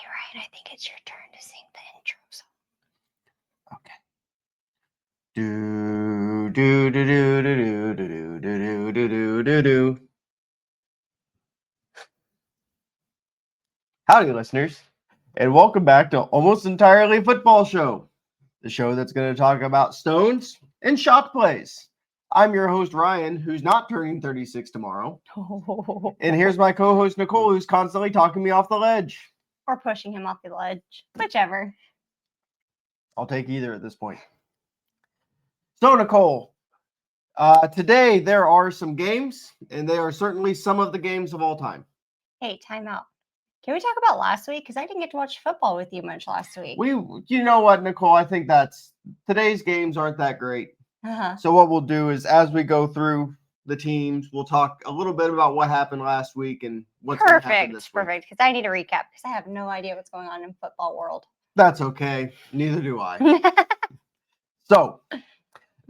Ryan, I think it's your turn to sing the intro song. Okay. Do do do do do do do do do do do do. Howdy, listeners, and welcome back to Almost Entirely Football Show, the show that's going to talk about stones and shot plays. I'm your host Ryan, who's not turning 36 tomorrow, and here's my co-host Nichole, who's constantly talking me off the ledge. Or pushing him off the ledge, whichever. I'll take either at this point. So, Nichole, today there are some games, and they are certainly some of the games of all time. Hey, time out. Can we talk about last week? Because I didn't get to watch football with you much last week. You know what, Nichole? I think today's games aren't that great. Uh-huh. So what we'll do is, as we go through the teams, we'll talk a little bit about what happened last week and what's going to happen this week. Perfect. Because I need a recap because I have no idea what's going on in football world. That's okay. Neither do I. So,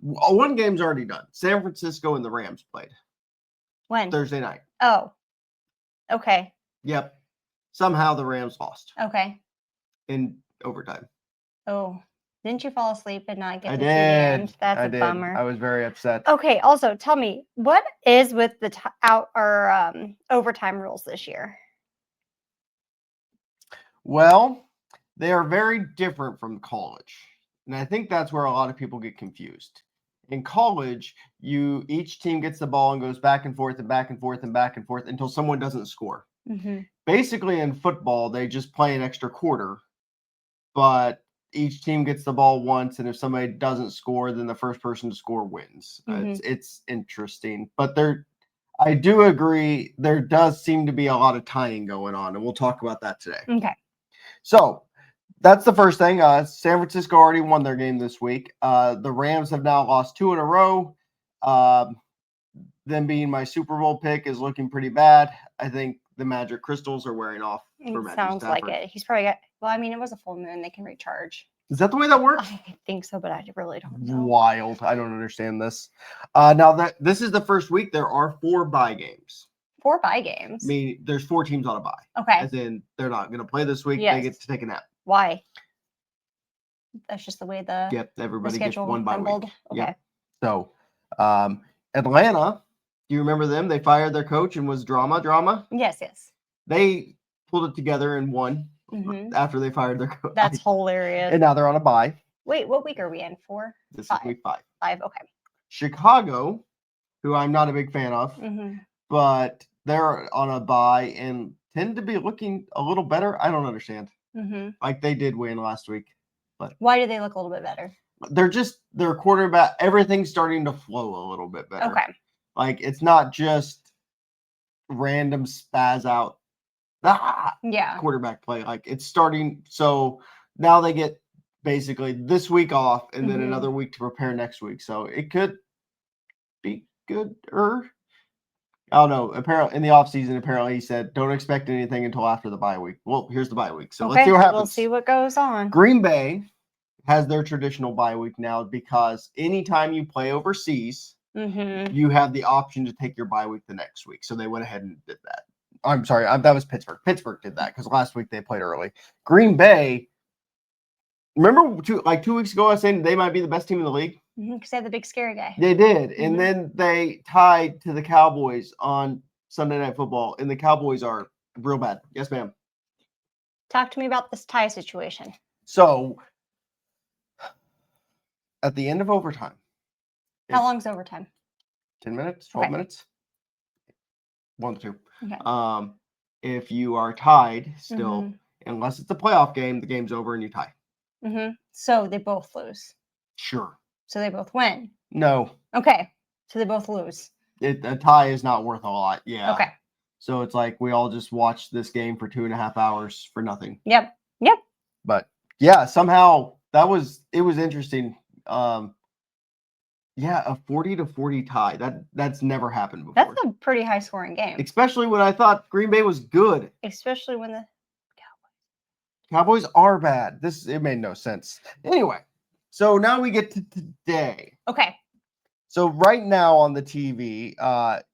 one game's already done. San Francisco and the Rams played. When? Thursday night. Oh. Okay. Yep. Somehow the Rams lost. Okay. In overtime. Oh. Didn't you fall asleep and not get to see the end? That's a bummer. I was very upset. Okay. Also, tell me, what is with the overtime rules this year? Well, they are very different from college. And I think that's where a lot of people get confused. In college, each team gets the ball and goes back and forth and back and forth and back and forth until someone doesn't score. Mm-hmm. Basically, in football, they just play an extra quarter, but each team gets the ball once, and if somebody doesn't score, then the first person to score wins. Mm-hmm. It's interesting, but I do agree there does seem to be a lot of tying going on, and we'll talk about that today. Okay. So that's the first thing. San Francisco already won their game this week. The Rams have now lost 2 in a row. Them being my Super Bowl pick is looking pretty bad. I think the Magic Crystals are wearing off. It sounds like it. He's probably got. Well, I mean, it was a full moon. They can recharge. Is that the way that works? I think so, but I really don't know. Wild. I don't understand this. Now that this is the first week, there are 4 bye games. 4 bye games? I mean, there's 4 teams on a bye. Okay. As in, they're not going to play this week. Yes. They get to take a nap. Why? That's just the way everybody the gets one bye week. Okay. Yep. So, Atlanta, do you remember them? They fired their coach and was drama. Yes. They pulled it together and won after they fired their coach. That's hilarious. And now they're on a bye. Wait, what week are we in? 4? This 5. is week 5. 5, okay. Chicago, who I'm not a big fan of, but they're on a bye and tend to be looking a little better. I don't understand. Like they did win last week. But why do they look a little bit better? Their quarterback, everything's starting to flow a little bit better. Okay. Like it's not just random spaz out quarterback play. Like it's starting. So now they get basically this week off and then another week to prepare next week. So it could be good. I don't know. Apparently in the offseason, apparently he said, don't expect anything until after the bye week. Well, here's the bye week. So let's see what happens. We'll see what goes on. Green Bay has their traditional bye week now because anytime you play overseas, you have the option to take your bye week the next week. So they went ahead and did that. I'm sorry. That was Pittsburgh. Pittsburgh did that because last week they played early. Green Bay, remember 2 weeks ago I was saying they might be the best team in the league? Because they had the big scary guy. They did. And then they tied to the Cowboys on Sunday Night Football, and the Cowboys are real bad. Yes, ma'am. Talk to me about this tie situation. So, at the end of overtime. How long's overtime? 10 minutes, 12 minutes? 1 to 2. Okay. If you are tied still, unless it's a playoff game, the game's over and you tie. So they both lose. Sure. So they both win. No. Okay. So they both lose. A tie is not worth a lot. Yeah. Okay. So it's like we all just watched this game for 2.5 hours for nothing. Yep. But yeah, somehow it was interesting. A 40-40 tie. That's never happened before. That's a pretty high scoring game. Especially when I thought Green Bay was good. Especially when the Cowboys are bad. It made no sense. Anyway, so now we get to today. Okay. So right now on the TV,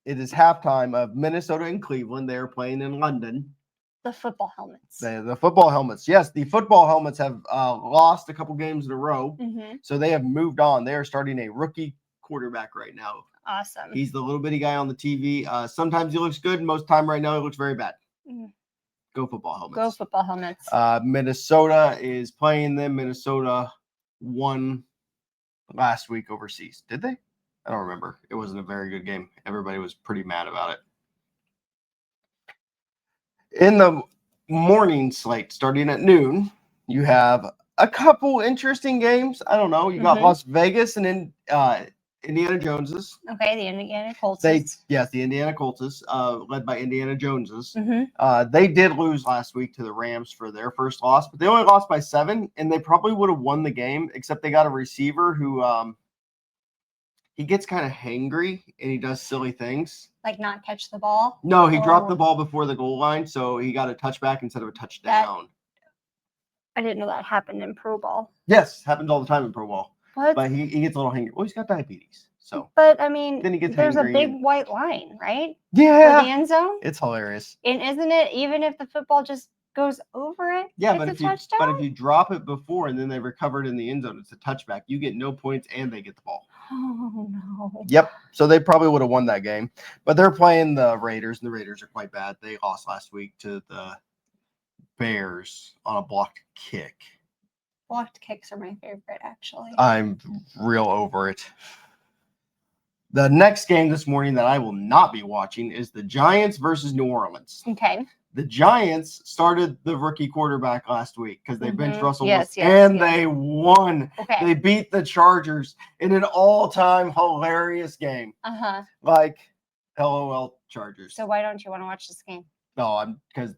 it is halftime of Minnesota and Cleveland. They are playing in London. The football helmets. The football helmets. Yes, the football helmets have lost a couple games in a row. So they have moved on. They are starting a rookie quarterback right now. Awesome. He's the little bitty guy on the TV. Sometimes he looks good. Most time right now he looks very bad. Go football helmets. Go football helmets. Minnesota is playing them. Minnesota won last week overseas. Did they? I don't remember. It wasn't a very good game. Everybody was pretty mad about it. In the morning slate, starting at noon, you have a couple interesting games. I don't know. You got Las Vegas and Indiana Joneses. Okay, the Indiana Colts. Yes, the Indiana Colts, led by Indiana Joneses. They did lose last week to the Rams for their first loss, but they only lost by 7, and they probably would have won the game, except they got a receiver who he gets kind of hangry and he does silly things. Like not catch the ball? No, he dropped the ball before the goal line, so he got a touchback instead of a touchdown. I didn't know that happened in Pro Ball. Yes, happens all the time in Pro Ball. What? But he gets a little hangry. Well, he's got diabetes. So. But, I mean, then he gets there's a big white line, right? Yeah. For the end zone? It's hilarious. And isn't it, even if the football just goes over it, yeah, it's a touchdown? But if you drop it before and then they recover it in the end zone, it's a touchback. You get no points and they get the ball. Oh, no. Yep. So they probably would have won that game. But they're playing the Raiders, and the Raiders are quite bad. They lost last week to the Bears on a blocked kick. Blocked kicks are my favorite, actually. I'm real over it. The next game this morning that I will not be watching is the Giants versus New Orleans. Okay. The Giants started the rookie quarterback last week because they benched Russell Wilson, and they won. Okay. They beat the Chargers in an all-time hilarious game. Like, LOL Chargers. So why don't you want to watch this game? No, because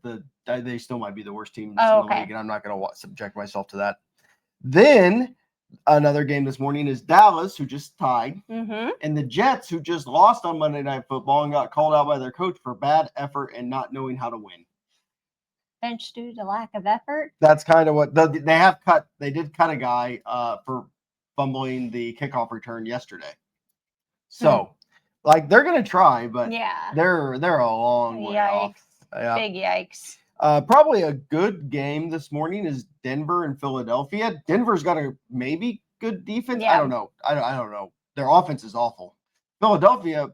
they still might be the worst teams in the league, and I'm not going to subject myself to that. Then another game this morning is Dallas, who just tied, and the Jets, who just lost on Monday Night Football and got called out by their coach for bad effort and not knowing how to win. Bench due to lack of effort? That's kind of what they have cut. They did cut a guy for fumbling the kickoff return yesterday. So, like, they're going to try, but they're a long way off. Yeah. Big yikes. Probably a good game this morning is Denver and Philadelphia. Denver's got a maybe good defense. I don't know. I don't know. Their offense is awful. Philadelphia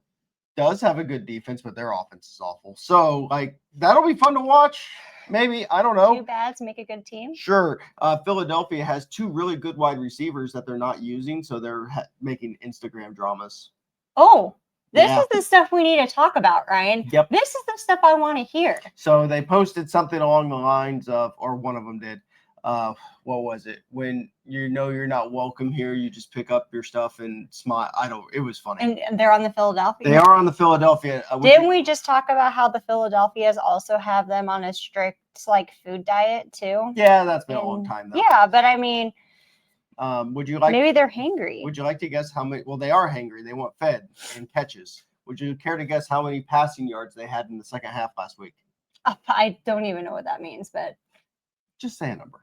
does have a good defense, but their offense is awful. So, like, that'll be fun to watch. Maybe. I don't know. 2 bads make a good team? Sure. Philadelphia has 2 really good wide receivers that they're not using, so they're making Instagram dramas. Oh. This is the stuff we need to talk about, Ryan. Yep. This is the stuff I want to hear. So they posted something along the lines of, or one of them did. What was it? When you know you're not welcome here, you just pick up your stuff and smile. It was funny. And they're on the Philadelphia. They are on the Philadelphia. Didn't we just talk about how the Philadelphias also have them on a strict food diet too? Yeah, that's been a long time though. Yeah, but I mean, would you like? Maybe they're hangry. Would you like to guess how many? Well, they are hangry. They want fed and catches. Would you care to guess how many passing yards they had in the second half last week? I don't even know what that means, but just say a number.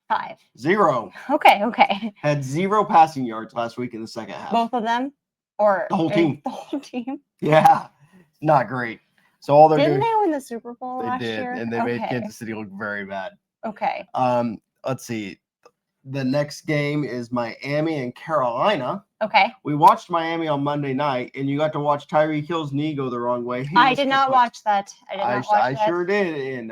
5. 0. Okay. Had 0 passing yards last week in the second half. Both of them, or the whole team? The whole team. Yeah, not great. So all they're Didn't doing. they win the Super Bowl last year? They did, and they made Kansas City look very bad. Okay. Let's see. The next game is Miami and Carolina. Okay. We watched Miami on Monday night, and you got to watch Tyreek Hill's knee go the wrong way. I did not watch that. I sure did, and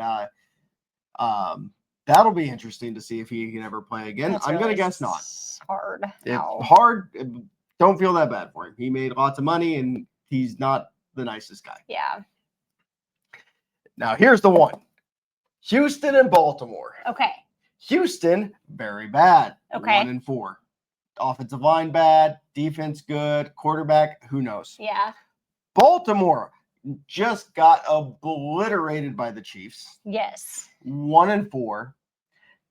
that'll be interesting to see if he can ever play again. I'm going to guess not. Hard. Hard. Don't feel that bad for him. He made lots of money, and he's not the nicest guy. Yeah. Now, here's the one. Houston and Baltimore. Okay. Houston, very bad. Okay. 1-4. Offensive line bad, defense good, quarterback, who knows? Yeah. Baltimore just got obliterated by the Chiefs. Yes. 1-4.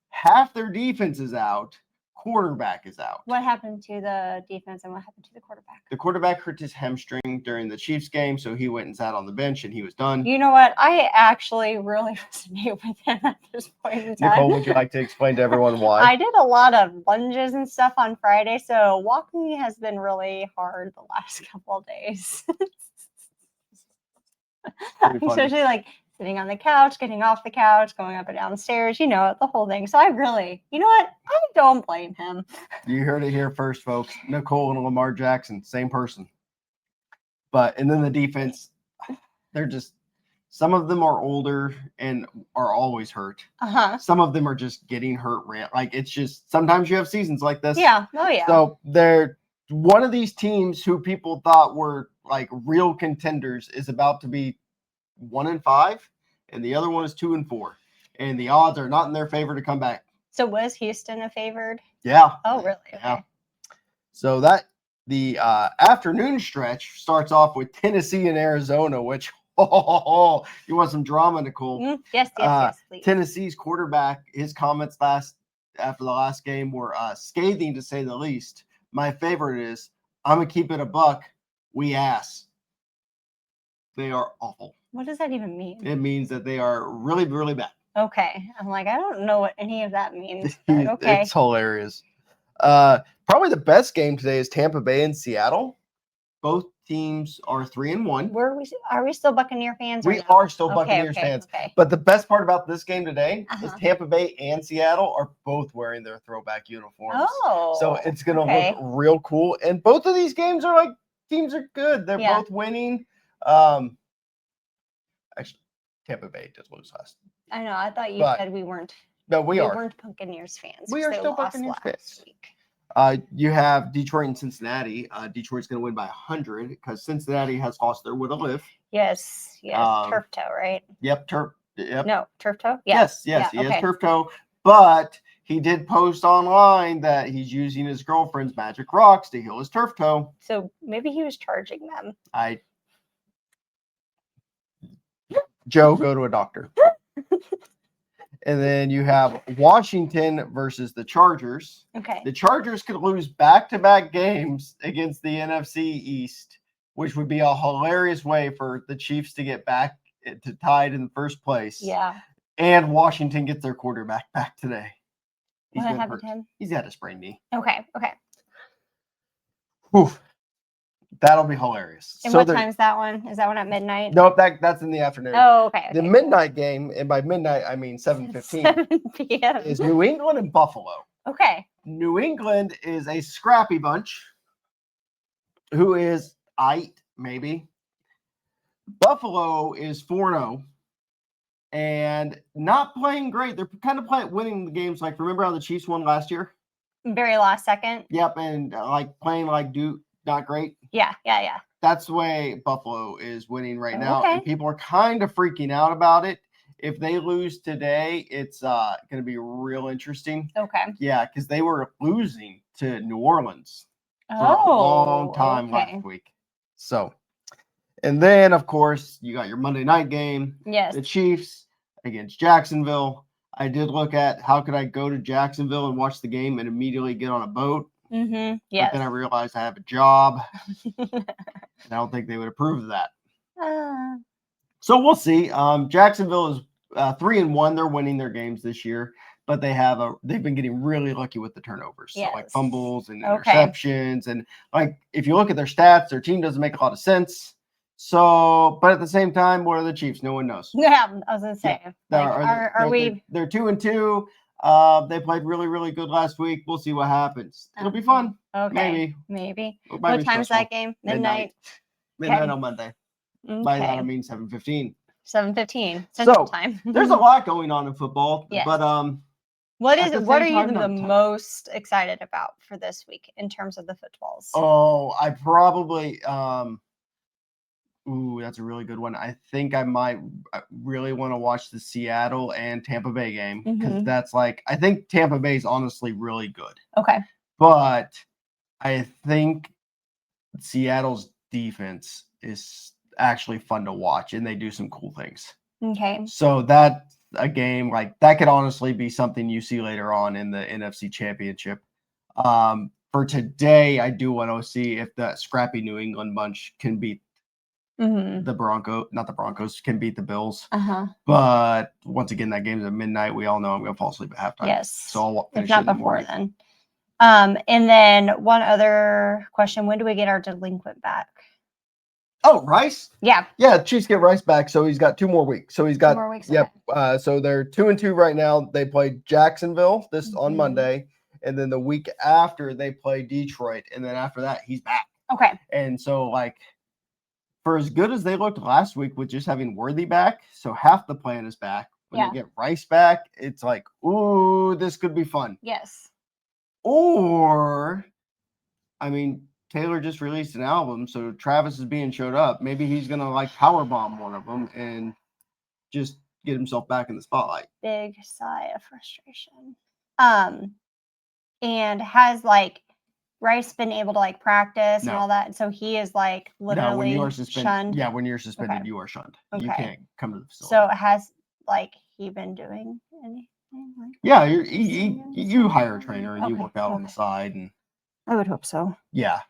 Half their defense is out. Quarterback is out. What happened to the defense and what happened to the quarterback? The quarterback hurt his hamstring during the Chiefs game, so he went and sat on the bench and he was done. You know what? I actually really resonate with him at this point in time. Nichole, would you like to explain to everyone why? I did a lot of lunges and stuff on Friday, so walking has been really hard the last couple of days. Pretty funny. Especially sitting on the couch, getting off the couch, going up and downstairs, the whole thing. So I really, you know what? I don't blame him. You heard it here first, folks. Nichole and Lamar Jackson, same person. And then the defense, they're just, some of them are older and are always hurt. Some of them are just getting hurt. Like, it's just, sometimes you have seasons like this. Yeah. Oh, yeah. So they're one of these teams who people thought were like real contenders is about to be 1-5, and the other one is 2-4, and the odds are not in their favor to come back. So was Houston a favored? Yeah. Oh, really? Okay. Yeah. So the afternoon stretch starts off with Tennessee and Arizona, which you want some drama, Nichole? Yes, please. Tennessee's quarterback, his comments after the last game were scathing, to say the least. My favorite is, I'm gonna keep it a buck. We ass. They are awful. What does that even mean? It means that they are really, really bad. Okay. I'm like, I don't know what any of that means. But okay. It's hilarious. Probably the best game today is Tampa Bay and Seattle. Both teams are 3-1. Are we still Buccaneer fans? We are still Buccaneers fans. Okay. But the best part about this game today is Tampa Bay and Seattle are both wearing their throwback uniforms. Oh. So it's going to look real cool. And both of these games are like, teams are good. They're both winning. Actually, Tampa Bay did lose last. I know. I thought you said we weren't. No, we are. We weren't Buccaneers fans. We are still Buccaneers fans. Week. You have Detroit and Cincinnati. Detroit's going to win by 100 because Cincinnati has lost their will to live. Yes. Turf toe, right? Yep. Yep. No, turf toe? Yeah. Yes. He has turf toe. But he did post online that he's using his girlfriend's magic rocks to heal his turf toe. So maybe he was charging them. Joe, go to a doctor. And then you have Washington versus the Chargers. Okay. The Chargers could lose back-to-back games against the NFC East, which would be a hilarious way for the Chiefs to get back to tied in the first place. Yeah. And Washington gets their quarterback back today. What happened to him? He's got a sprained knee. Okay. Whew. That'll be hilarious. And what time's that one? Is that one at midnight? Nope, that's in the afternoon. Oh, okay. The midnight game, and by midnight I mean 7:15. 7 p.m. Is New England and Buffalo. Okay. New England is a scrappy bunch who is maybe. Buffalo is 4-0 and not playing great. They're kind of winning the games. Like, remember how the Chiefs won last year? Very last second. Yep, and playing like not great. Yeah. That's the way Buffalo is winning right now. Okay. And people are kind of freaking out about it. If they lose today, it's going to be real interesting. Okay. Yeah, because they were losing to New Orleans for a long time last week. So, and then, of course, you got your Monday night game. Yes. The Chiefs against Jacksonville. I did look at how could I go to Jacksonville and watch the game and immediately get on a boat. Mm-hmm. Yes. But then I realized I have a job. And I don't think they would approve of that. So we'll see. Jacksonville is 3-1. They're winning their games this year, but they've been getting really lucky with the turnovers. Yes. So like fumbles and interceptions. And like, if you look at their stats, their team doesn't make a lot of sense. So, but at the same time, what are the Chiefs? No one knows. Yeah, I was going to say. Yeah. They're 2-2. They played really, really good last week. We'll see what happens. It'll be fun. Okay. Maybe. What time is that game? Midnight on Monday. Okay. By that I mean 7:15. 7:15 Central Time. There's a lot going on in football. Yes. But what are you the most excited about for this week in terms of the footballs? Oh, I probably that's a really good one. I think I might really want to watch the Seattle and Tampa Bay game because that's I think Tampa Bay is honestly really good. Okay. But I think Seattle's defense is actually fun to watch and they do some cool things. Okay. So that's a game that could honestly be something you see later on in the NFC Championship. For today, I do want to see if that scrappy New England bunch can beat the Broncos can beat the Bills. But once again, that game's at midnight. We all know I'm going to fall asleep at halftime. Yes. So I'll finish not before then. And then one other question: when do we get our delinquent back? Oh, Rice? Yeah. Yeah, Chiefs get Rice back, so he's got 2 more weeks. So he's got 2 more weeks. Yep. So they're 2-2 right now. They play Jacksonville this on Monday, and then the week after they play Detroit, and then after that he's back. Okay. And so like for as good as they looked last week with just having Worthy back, so half the plan is back. When they get Rice back, it's like, ooh, this could be fun. Yes. Or, I mean, Taylor just released an album, so Travis is being showed up. Maybe he's gonna like powerbomb one of them and just get himself back in the spotlight. Big sigh of frustration. And has like Rice been able to like practice and all that? So he is like literally when you are suspended, shunned. Yeah, when you're suspended, you are shunned. Okay. You can't come to the facility. So has like he been doing anything? Like yeah, you hire a trainer and you work out on the side, and I would hope so. Yeah.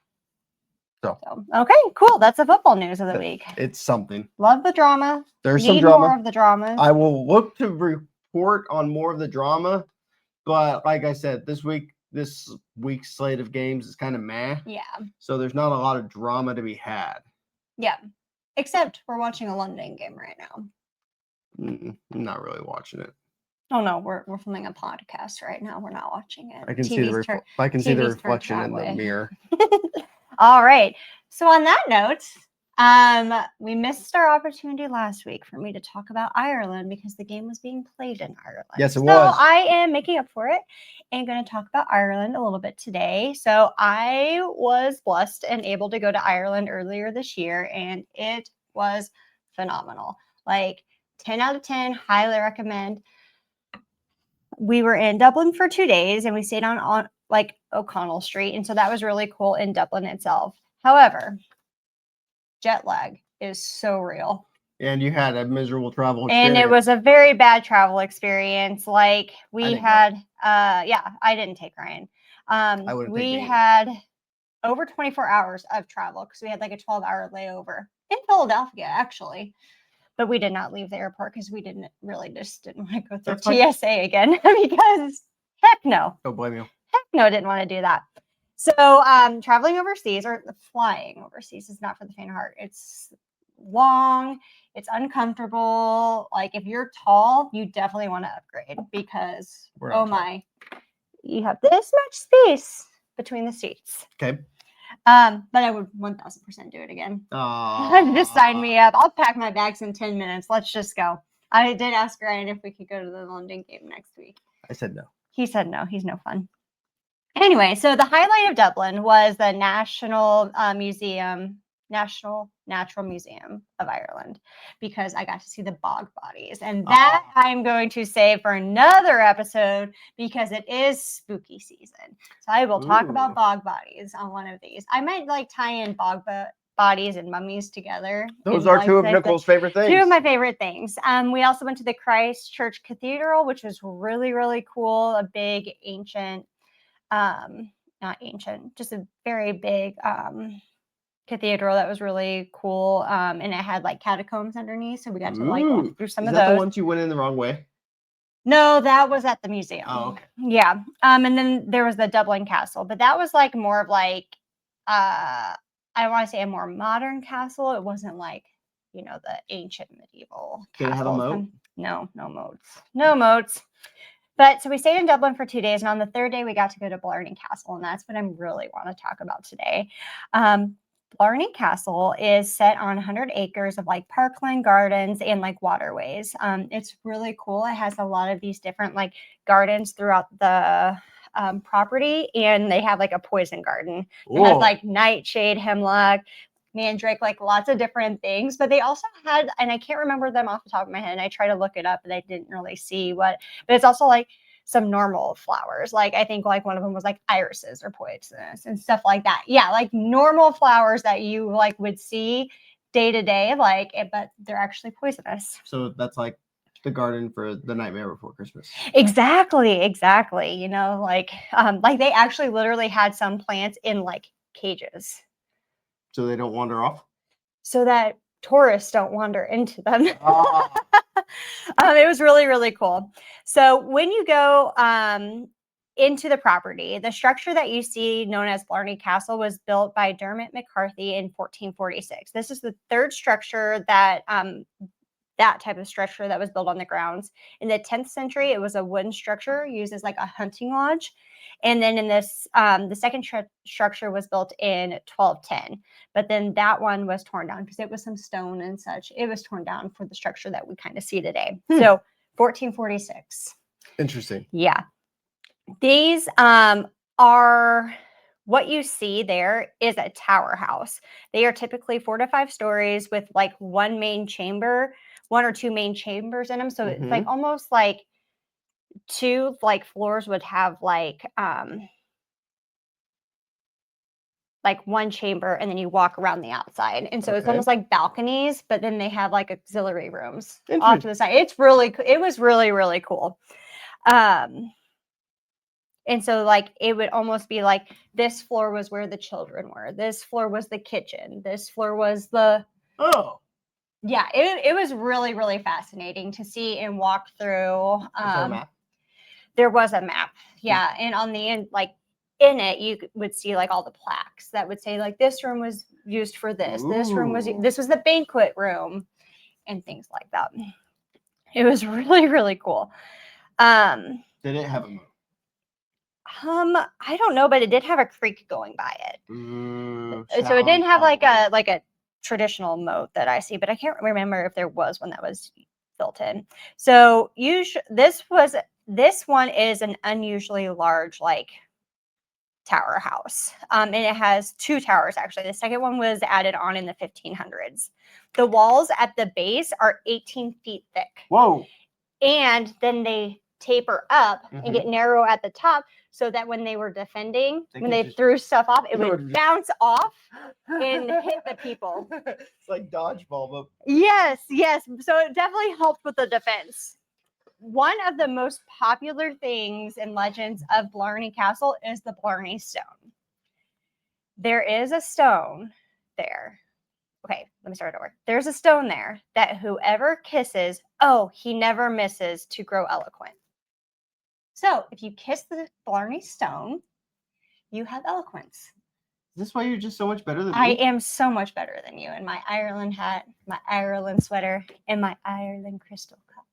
So okay, cool. That's the football news of the week. It's something. Love the drama. There's some drama. More of the drama. I will look to report on more of the drama, but like I said, this week's slate of games is kind of meh. Yeah. So there's not a lot of drama to be had. Yeah. Except we're watching a London game right now. I'm not really watching it. Oh no, we're filming a podcast right now. We're not watching it. I can see the reflection in the mirror. All right. So on that note, we missed our opportunity last week for me to talk about Ireland because the game was being played in Ireland. Yes, it was. So I am making up for it and going to talk about Ireland a little bit today. So I was blessed and able to go to Ireland earlier this year, and it was phenomenal. Like 10 out of 10, highly recommend. We were in Dublin for 2 days and we stayed on like O'Connell Street. And so that was really cool in Dublin itself. However, jet lag is so real. And you had a miserable travel experience. And it was a very bad travel experience. Like we had, I didn't take Ryan. We had over 24 hours of travel because we had like a 12-hour layover in Philadelphia, actually. But we did not leave the airport because we didn't want to go through TSA again because heck no. Don't blame you. Heck no, didn't want to do that. So traveling overseas or flying overseas is not for the faint of heart. It's long. It's uncomfortable. Like if you're tall, you definitely want to upgrade because, you have this much space between the seats. Okay. But I would 1000% do it again. Just sign me up. I'll pack my bags in 10 minutes. Let's just go. I did ask Ryan if we could go to the London game next week. I said no. He said no. He's no fun. Anyway, so the highlight of Dublin was the National Natural Museum of Ireland because I got to see the bog bodies. And that I'm going to save for another episode because it is spooky season. So I will talk about bog bodies on one of these. I might like tie in bog bodies and mummies together. Those are two of Nichole's favorite things. Two of my favorite things. We also went to the Christchurch Cathedral, which was really, really cool. A big ancient, not ancient, just a very big cathedral that was really cool. And it had like catacombs underneath. So we got to like walk through some of those. Is that the ones you went in the wrong way? No, that was at the museum. Oh, okay. Yeah. And then there was the Dublin Castle, but that was like more of like, I want to say a more modern castle. It wasn't like, the ancient medieval castle. Did it have a moat? No moats. No moats. But so we stayed in Dublin for 2 days. And on the third day, we got to go to Blarney Castle. And that's what I really want to talk about today. Blarney Castle is set on 100 acres of like parkland gardens and like waterways. It's really cool. It has a lot of these different like gardens throughout the property, and they have like a poison garden. It has like nightshade, hemlock, mandrake, like lots of different things. But they also had, and I can't remember them off the top of my head, and I tried to look it up and I didn't really see what, but it's also like some normal flowers. Like I think like one of them was like irises or poisonous and stuff like that. Yeah, like normal flowers that you like would see day to day, like but they're actually poisonous. So that's like the garden for The Nightmare Before Christmas. Exactly. Like they actually literally had some plants in like cages. So they don't wander off? So that tourists don't wander into them. It was really, really cool. So when you go into the property. The structure that you see known as Blarney Castle was built by Dermot McCarthy in 1446. This is the third structure that type of structure that was built on the grounds. In the 10th century, it was a wooden structure used as like a hunting lodge. And then in this, the second structure was built in 1210. But then that one was torn down because it was some stone and such. It was torn down for the structure that we kind of see today. So 1446. Interesting. Yeah. These are what you see there is a tower house. They are typically 4 to 5 stories with like one or two main chambers in them. So it's like almost like 2 like floors would have like one chamber, and then you walk around the outside. And so it's almost like balconies, but then they have like auxiliary rooms off to the side. It was really, really cool. And so like it would almost be like this floor was where the children were. This floor was the kitchen. This floor was the yeah, it was really, really fascinating to see and walk through. There was a map. Yeah. And on the end, like in it, you would see like all the plaques that would say like this room was used for this. This was the banquet room and things like that. It was really, really cool. Did it have a moat? I don't know, but it did have a creek going by it. So it didn't have like a traditional moat that I see, but I can't remember if there was one that was built in. So this one is an unusually large like tower house. And it has 2 towers actually. The second one was added on in the 1500s. The walls at the base are 18 feet thick. Whoa. And then they taper up and get narrow at the top so that when they were defending, when they threw stuff off, it would bounce off and hit the people. It's like dodgeball, but yes. So it definitely helped with the defense. One of the most popular things and legends of Blarney Castle is the Blarney Stone. There is a stone there. Okay, let me start over. There's a stone there that whoever kisses, he never misses to grow eloquent. So if you kiss the Blarney Stone, you have eloquence. Is this why you're just so much better than me? I am so much better than you in my Ireland hat, my Ireland sweater, and my Ireland crystal cup.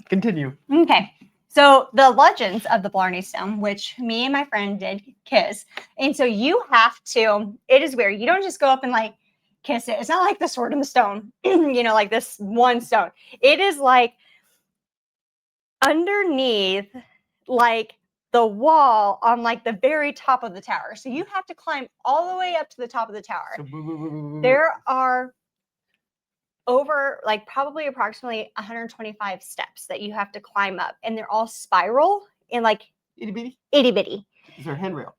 Continue. Okay. So the legends of the Blarney Stone, which me and my friend did kiss. And so you have to, it is weird. You don't just go up and like kiss it. It's not like the sword and the stone, like this one stone. It is like underneath like the wall on like the very top of the tower. So you have to climb all the way up to the top of the tower. There are over like probably approximately 125 steps that you have to climb up, and they're all spiral and like itty bitty. Is there a handrail?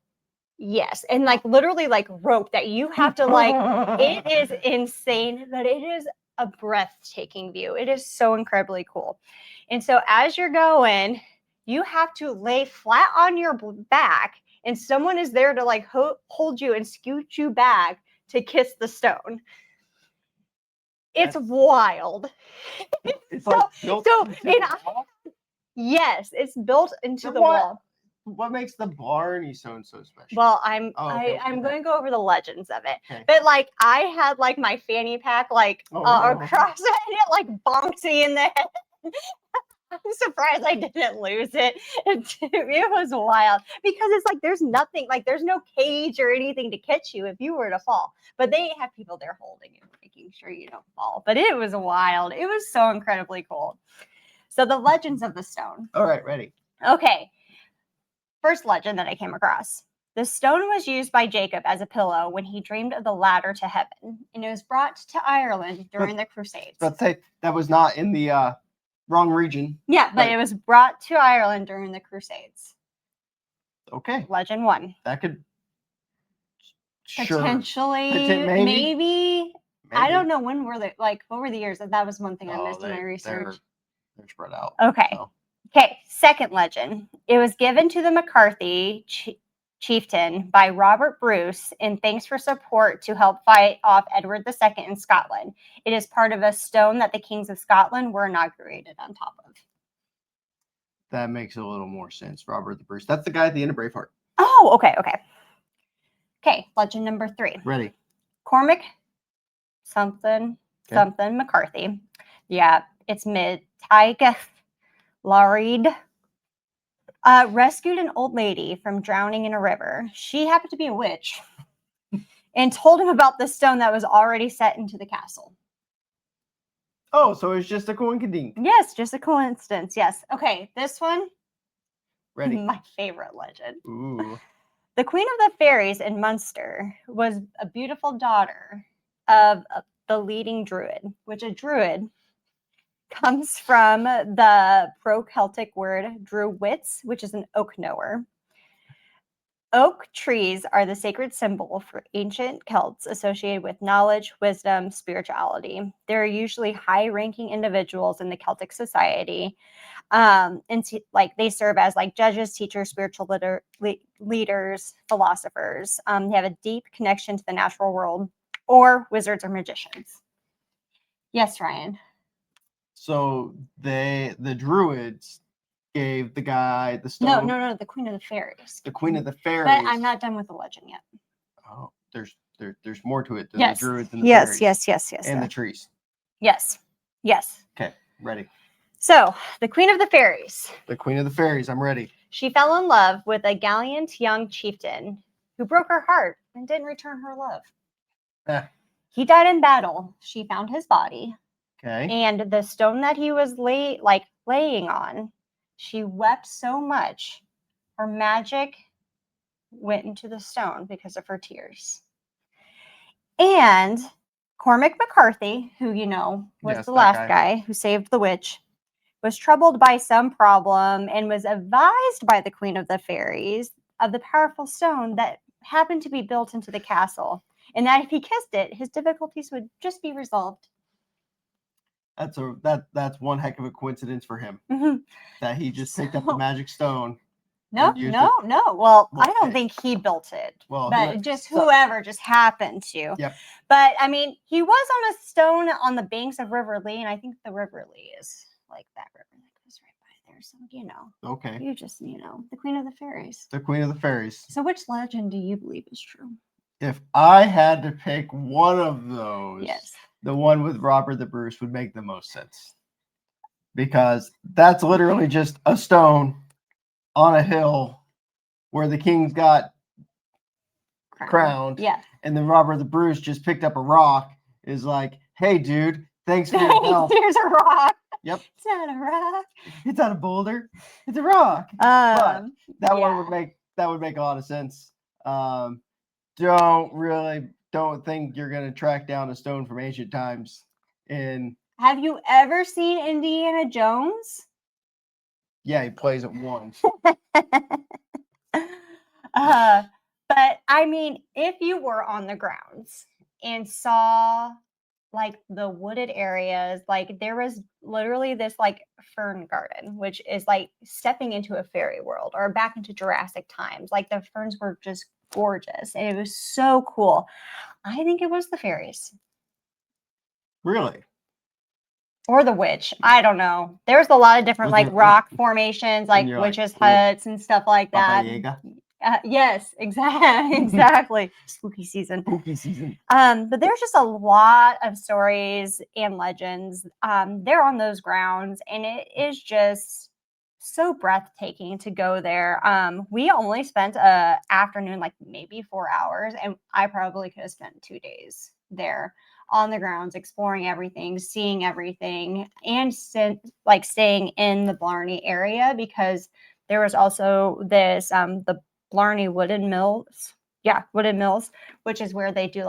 Yes, and like literally like rope that you have to like. It is insane, but it is a breathtaking view. It is so incredibly cool. And so as you're going, you have to lay flat on your back, and someone is there to like hold you and scoot you back to kiss the stone. It's wild. It's like built into the wall? Yes, it's built into the wall. What makes the Blarney Stone so special? Well, I'm going to go over the legends of it. Okay. But like I had like my fanny pack like across it, and it like bonked me in the head. I'm surprised I didn't lose it. It was wild because it's like there's nothing, like there's no cage or anything to catch you if you were to fall. But they have people there holding you, making sure you don't fall. But it was wild. It was so incredibly cool. So the legends of the stone. All right, ready. Okay. First legend that I came across. The stone was used by Jacob as a pillow when he dreamed of the ladder to heaven, and it was brought to Ireland during the Crusades. Let's say that was not in the wrong region. Yeah, but it was brought to Ireland during the Crusades. Okay. Legend 1. That could potentially maybe. I don't know when were they like what were the years that was one thing I missed in my research. They're spread out. Okay. So. Okay, second legend. It was given to the McCarthy chieftain by Robert Bruce in thanks for support to help fight off Edward II in Scotland. It is part of a stone that the kings of Scotland were inaugurated on top of. That makes a little more sense. Robert the Bruce. That's the guy at the end of Braveheart. Oh, okay. Okay, legend number 3. Ready. Cormac something McCarthy. Yeah, it's mid. Tyga Larid rescued an old lady from drowning in a river. She happened to be a witch and told him about the stone that was already set into the castle. Oh, so it's just a coincidence. Yes, just a coincidence. Yes. Okay, this one. Ready. My favorite legend. Ooh. The Queen of the Fairies in Munster was a beautiful daughter of the leading druid, which a druid comes from the pro-Celtic word druwitz, which is an oak knower. Oak trees are the sacred symbol for ancient Celts associated with knowledge, wisdom, spirituality. They're usually high-ranking individuals in the Celtic society. And they serve as like judges, teachers, spiritual leaders, philosophers. They have a deep connection to the natural world, or wizards or magicians. Yes, Ryan. So the druids gave the guy the stone. No, the Queen of the Fairies. The Queen of the Fairies. But I'm not done with the legend yet. Oh, there's more to it than Yes. the druids and the yes, fairies. yes. And the trees. Yes. Okay, ready. So, the Queen of the Fairies. The Queen of the Fairies, I'm ready. She fell in love with a gallant young chieftain who broke her heart and didn't return her love. He died in battle. She found his body. Okay. And the stone that he was laying on, she wept so much, her magic went into the stone because of her tears. And Cormac McCarthy, who was the last guy who saved the witch, was troubled by some problem and was advised by the Queen of the Fairies of the powerful stone that happened to be built into the castle, and that if he kissed it, his difficulties would just be resolved. That's one heck of a coincidence for him. That he just picked up the magic stone. No. Well, I don't think he built it. Well, but whoever just happened to. Yep. But I mean, he was on a stone on the banks of River Lee, and I think the River Lee is like that river that goes right by there. So Okay. You just the Queen of the Fairies. The Queen of the Fairies. So which legend do you believe is true? If I had to pick one of those, yes, the one with Robert the Bruce would make the most sense. Because that's literally just a stone on a hill where the king's got crowned. Yeah. And then Robert the Bruce just picked up a rock, is like, hey dude, thanks for your help. Here's a rock. Yep. It's not a rock. It's not a boulder. It's a rock. But one would make a lot of sense. Don't think you're gonna track down a stone from ancient times. Have you ever seen Indiana Jones? Yeah, he plays it once. But I mean, if you were on the grounds and saw like the wooded areas, like there was literally this like fern garden, which is like stepping into a fairy world or back into Jurassic times. Like the ferns were just gorgeous and it was so cool. I think it was the fairies. Really? Or the witch. I don't know. There's a lot of different like rock formations, like witches' huts and stuff like that. Yes, exactly. Spooky season. But there's just a lot of stories and legends there on those grounds, and it is just so breathtaking to go there. We only spent an afternoon, like maybe 4 hours, and I probably could have spent 2 days there on the grounds, exploring everything, seeing everything, and staying in the Blarney area, because there was also this the Blarney Wooden Mills. Yeah, Wooden Mills, which is where they do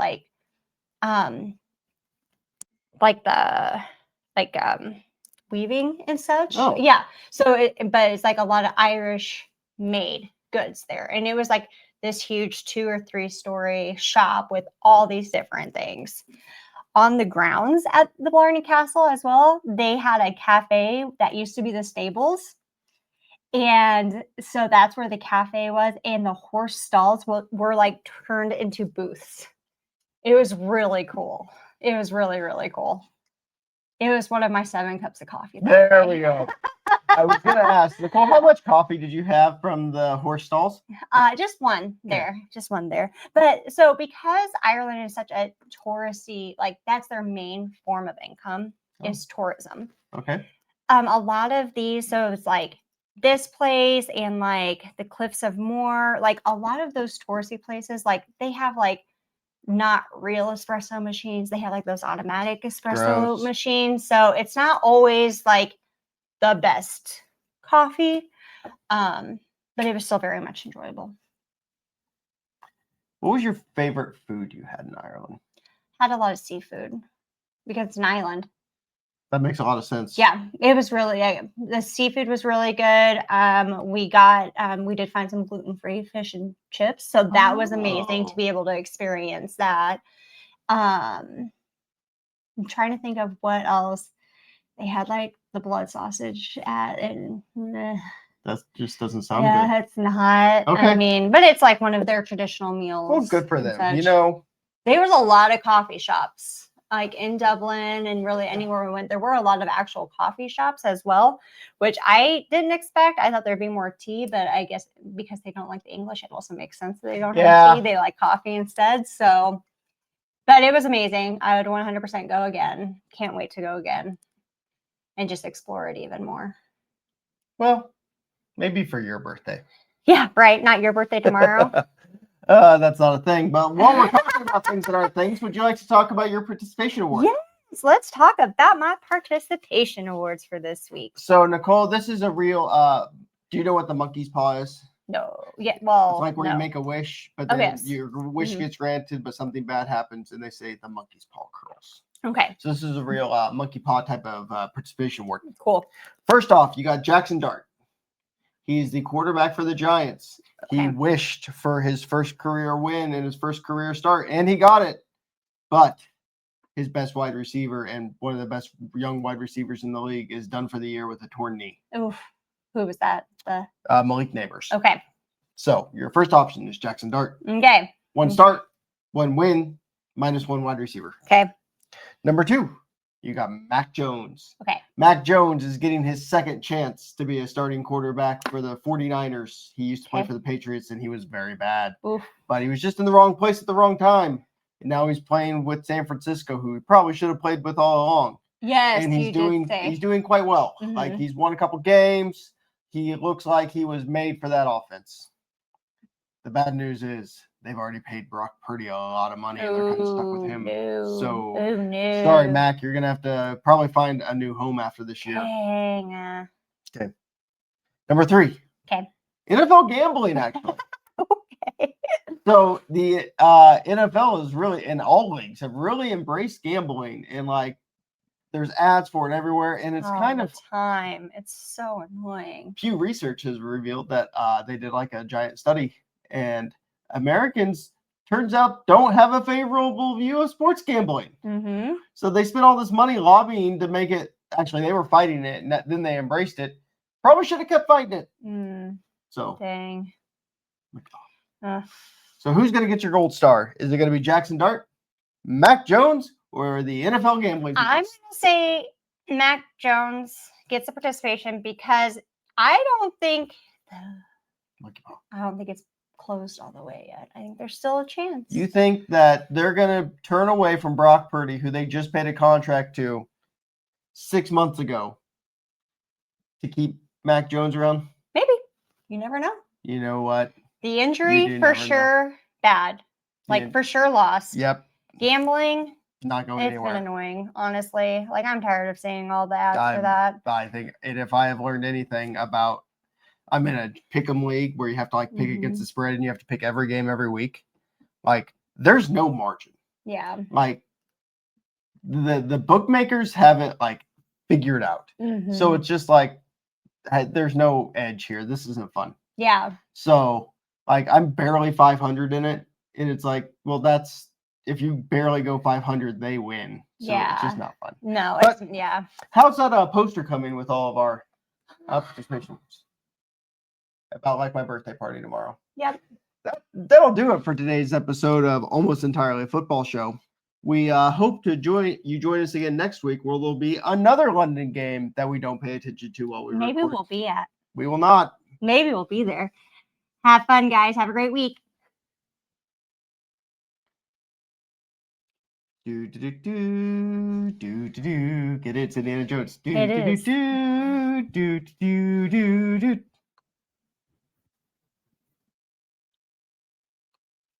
weaving and such. Oh. Yeah. So but it's like a lot of Irish made goods there. And it was like this huge 2 or 3 story shop with all these different things. On the grounds at the Blarney Castle as well, they had a cafe that used to be the stables. And so that's where the cafe was, and the horse stalls were like turned into booths. It was really cool. It was really, really cool. It was one of my 7 cups of coffee. There we go. I was gonna ask Nichole, how much coffee did you have from the horse stalls? Just one there, just one there. But so because Ireland is such a touristy, like that's their main form of income is tourism. Okay. A lot of these, so it's like this place and like the Cliffs of Moher, like a lot of those touristy places, like they have like not real espresso machines. They have like those automatic espresso machines. So it's not always like the best coffee. But it was still very much enjoyable. What was your favorite food you had in Ireland? Had a lot of seafood because it's an island. That makes a lot of sense. Yeah, it was really the seafood was really good. We did find some gluten-free fish and chips, so that was amazing to be able to experience that. I'm trying to think of what else. They had like the blood sausage and that just doesn't sound good. Yeah, it's not. Okay. I mean, but it's like one of their traditional meals. Well, good for them. Such. You know, there was a lot of coffee shops like in Dublin and really anywhere we went. There were a lot of actual coffee shops as well, which I didn't expect. I thought there'd be more tea, but I guess because they don't like the English, it also makes sense that they don't have tea. They like coffee instead. So, but it was amazing. I would 100% go again. Can't wait to go again and just explore it even more. Well, maybe for your birthday. Yeah, right. Not your birthday tomorrow. That's not a thing. But while we're talking about things that aren't things, would you like to talk about your participation award? Yes, let's talk about my participation awards for this week. So, Nichole, this is a real. Do you know what the monkey's paw is? No. Yeah. Well, it's like where you make a wish, but then your wish gets granted, but something bad happens, and they say the monkey's paw curls. Okay. So this is a real monkey paw type of participation award. Cool. First off, you got Jackson Dart. He's the quarterback for the Giants. Okay. He wished for his first career win and his first career start, and he got it. But his best wide receiver and one of the best young wide receivers in the league is done for the year with a torn knee. Oof. Who was that? Malik Neighbors. Okay. So your first option is Jackson Dart. Okay. One start, one win, -1 wide receiver. Okay. Number 2. You got Mac Jones. Okay. Mac Jones is getting his second chance to be a starting quarterback for the 49ers. He used to play for the Patriots, and he was very bad. Oof. But he was just in the wrong place at the wrong time. And now he's playing with San Francisco, who he probably should have played with all along. Yes, and he's doing quite well. Mm-hmm. Like he's won a couple games. He looks like he was made for that offense. The bad news is they've already paid Brock Purdy a lot of money, and they're kind of stuck with him. No. So, no. Sorry, Mac, you're gonna have to probably find a new home after this year. Dang. Okay. Number 3. Okay. NFL gambling, actually. Okay. So the NFL is really, and all leagues have really embraced gambling, and like there's ads for it everywhere, and it's kind of time. It's so annoying. Pew Research has revealed that they did like a giant study, and Americans, turns out, don't have a favorable view of sports gambling. Mm-hmm. So they spent all this money lobbying to make it. Actually, they were fighting it, and then they embraced it. Probably should have kept fighting it. So dang. So who's going to get your gold star? Is it going to be Jackson Dart, Mac Jones, or the NFL gambling people? I'm going to say Mac Jones gets the participation because I don't think it's closed all the way yet. I think there's still a chance. You think that they're going to turn away from Brock Purdy, who they just paid a contract to 6 months ago, to keep Mac Jones around? Maybe. You never know. You know what? The injury for sure bad. Like for sure lost. Yep. Gambling. Not going anywhere. It's been annoying, honestly. Like I'm tired of seeing all the ads for that. I think, and if I have learned anything about, I'm in a pick'em league where you have to like pick against the spread, and you have to pick every game every week. Like there's no margin. Yeah. Like the bookmakers have it like figured out. So it's just like there's no edge here. This isn't fun. Yeah. So like I'm barely 500 in it, and it's like, well, that's if you barely go 500, they win. So it's just not fun. No, but yeah. How's that poster coming with all of our participations? About like my birthday party tomorrow. Yep. That'll do it for today's episode of Almost Entirely a Football Show. We hope to join us again next week, where there'll be another London game that we don't pay attention to while we Maybe record. we'll be at. We will not. Maybe we'll be there. Have fun, guys. Have a great week. Do do do do do do do. Get it, it's Indiana Jones. Do It do is. do do do do do.